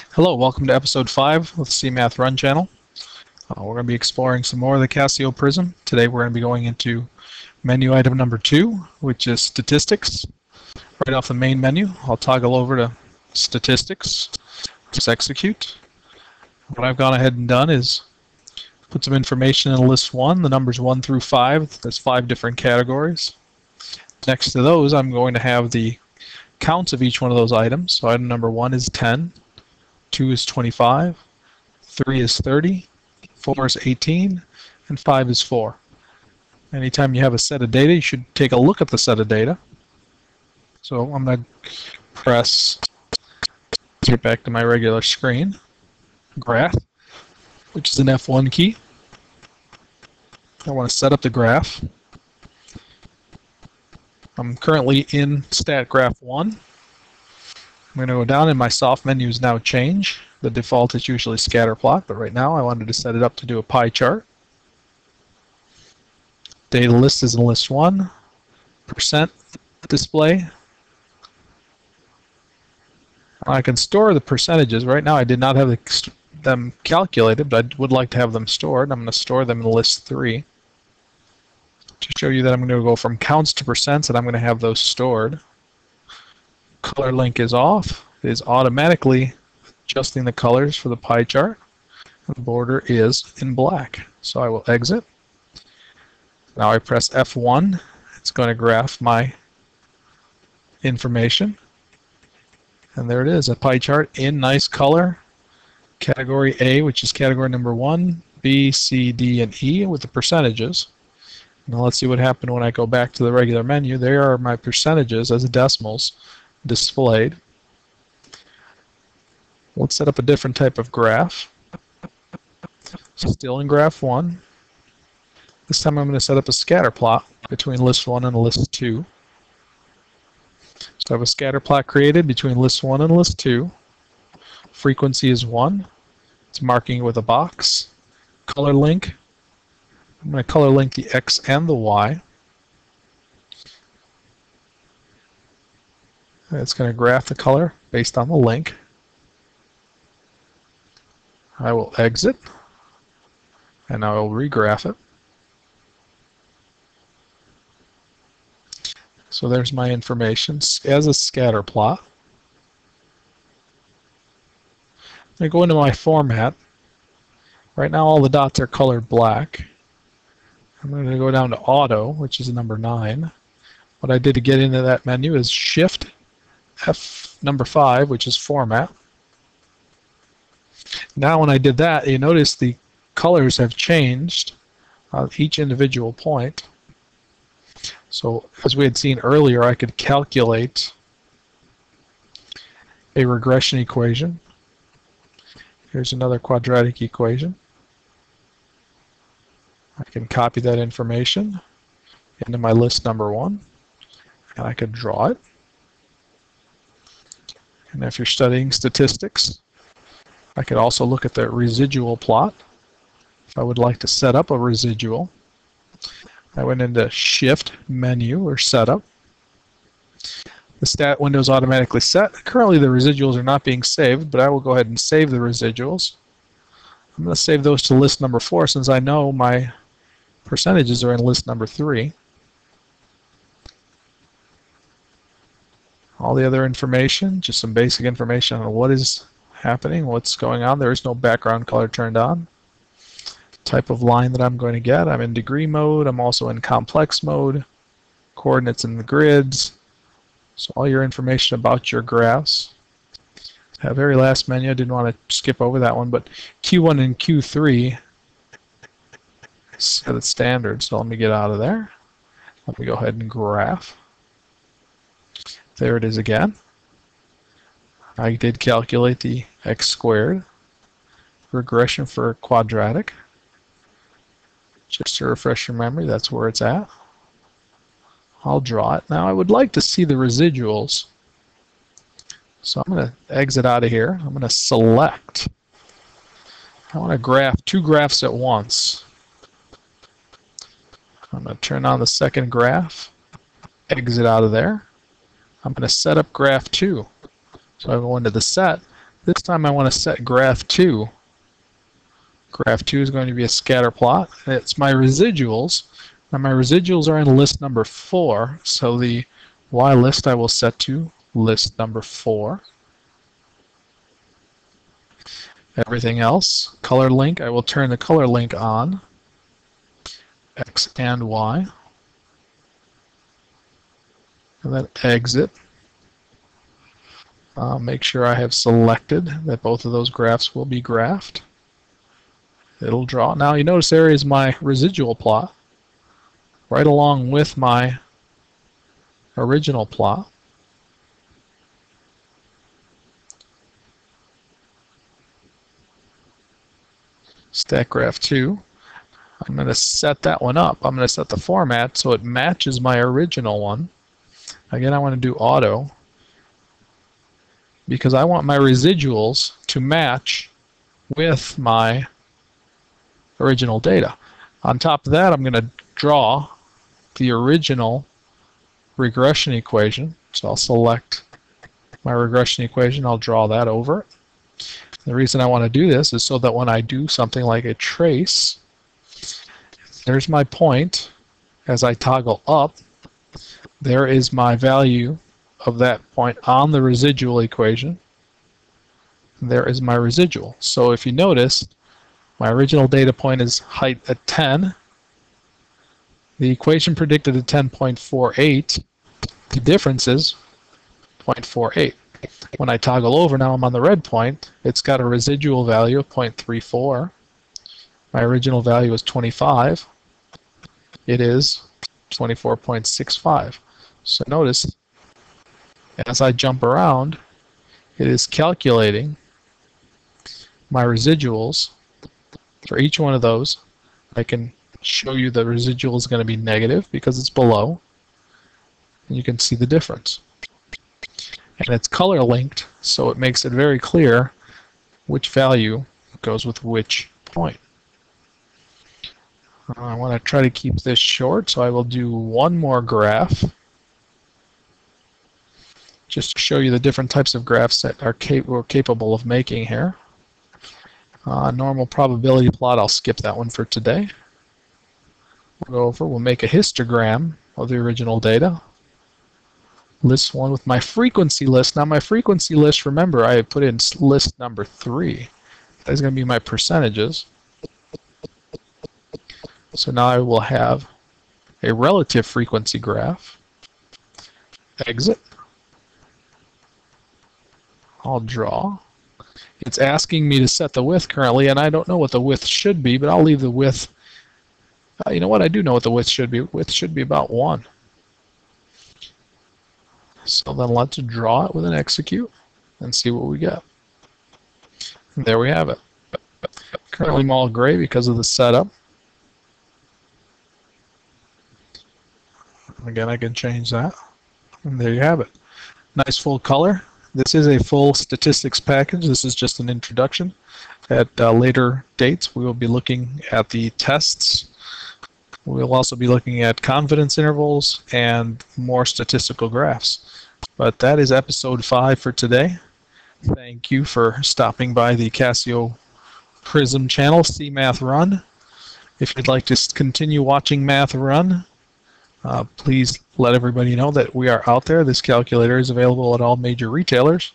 Hello, welcome to episode 5 of the CMath Run channel. We're going to be exploring some more of the Casio Prizm. Today we're going to be going into menu item number 2, which is statistics. Right off the main menu, I'll toggle over to statistics, just execute. What I've gone ahead and done is put some information in list 1, the numbers 1 through 5. There's 5 different categories. Next to those, I'm going to have the counts of each one of those items. So item number 1 is 10. 2 is 25, 3 is 30, 4 is 18, and 5 is 4. Anytime you have a set of data, you should take a look at the set of data. So I'm going to press, get back to my regular screen, graph, which is an F1 key. I want to set up the graph. I'm currently in stat graph 1. I'm going to go down and my soft menus now change. The default is usually scatter plot, but right now I wanted to set it up to do a pie chart. Data list is in list 1. Percent display. I can store the percentages. Right now I did not have them calculated, but I would like to have them stored. I'm going to store them in list 3. To show you that I'm going to go from counts to percents, and I'm going to have those stored. Color link is off. It is automatically adjusting the colors for the pie chart. The border is in black. So I will exit. Now I press F1. It's going to graph my information. And there it is, a pie chart in nice color. Category A, which is category number 1, B, C, D, and E with the percentages. Now let's see what happened when I go back to the regular menu. There are my percentages as decimals displayed. Let's set up a different type of graph. Still in graph 1. This time I'm going to set up a scatter plot between list 1 and list 2. So I have a scatter plot created between list 1 and list 2. Frequency is 1. It's marking with a box. Color link. I'm going to color link the X and the Y. It's going to graph the color based on the link. I will exit, and I will regraph it. So there's my information as a scatter plot. I go into my format. Right now all the dots are colored black. I'm going to go down to auto, which is number 9. What I did to get into that menu is shift F number 5, which is format. Now when I did that, you notice the colors have changed on each individual point. So as we had seen earlier, I could calculate a regression equation. Here's another quadratic equation. I can copy that information into my list number 1, and I could draw it. And if you're studying statistics, I could also look at the residual plot. If I would like to set up a residual, I went into Shift Menu or Setup. The stat window is automatically set. Currently the residuals are not being saved, but I will go ahead and save the residuals. I'm going to save those to list number 4 since I know my percentages are in list number 3. All the other information, just some basic information on what is happening, what's going on. There is no background color turned on. Type of line that I'm going to get. I'm in degree mode. I'm also in complex mode. Coordinates in the grids. So all your information about your graphs. That very last menu, I didn't want to skip over that one, but Q1 and Q3 set it standard. So let me get out of there. Let me go ahead and graph. There it is again. I did calculate the x squared regression for quadratic. Just to refresh your memory, that's where it's at. I'll draw it. Now I would like to see the residuals. So I'm going to exit out of here. I'm going to select. I want to graph 2 graphs at once. I'm going to turn on the second graph, exit out of there. I'm going to set up graph 2. So I go into the set. This time I want to set graph 2. Graph 2 is going to be a scatter plot. It's my residuals. Now my residuals are in list number 4, so the Y list I will set to list number 4. Everything else, color link, I will turn the color link on, X and Y, and then exit. Make sure I have selected that both of those graphs will be graphed. It'll draw. Now you notice there is my residual plot right along with my original plot. Stack graph 2. I'm going to set that one up. I'm going to set the format so it matches my original one. Again, I want to do auto because I want my residuals to match with my original data. On top of that, I'm going to draw the original regression equation. So I'll select my regression equation. I'll draw that over it. The reason I want to do this is so that when I do something like a trace, there's my point. As I toggle up, there is my value of that point on the residual equation. There is my residual. So if you notice, my original data point is height at 10. The equation predicted at 10.48. The difference is 0.48. When I toggle over, now I'm on the red point, it's got a residual value of 0.34. My original value is 25. It is 24.65. So notice, as I jump around, it is calculating my residuals for each one of those. I can show you the residual is going to be negative because it's below, and you can see the difference. And it's color linked, so it makes it very clear which value goes with which point. I want to try to keep this short, so I will do one more graph just to show you the different types of graphs that we're capable of making here. Normal probability plot, I'll skip that one for today. We'll go over, we'll make a histogram of the original data. List one with my frequency list. Now my frequency list, remember, I put in list number 3. That's going to be my percentages. So now I will have a relative frequency graph. Exit. I'll draw. It's asking me to set the width currently, and I don't know what the width should be, but I'll leave the width. You know what? I do know what the width should be. Width should be about 1. So then let's draw it with an execute and see what we get. And there we have it. Currently I'm all gray because of the setup. Again, I can change that. And there you have it. Nice full color. This is a full statistics package. This is just an introduction. At later dates, we will be looking at the tests. We'll also be looking at confidence intervals and more statistical graphs. But that is episode 5 for today. Thank you for stopping by the Casio Prizm channel, See Math Run. If you'd like to continue watching Math Run, please let everybody know that we are out there. This calculator is available at all major retailers.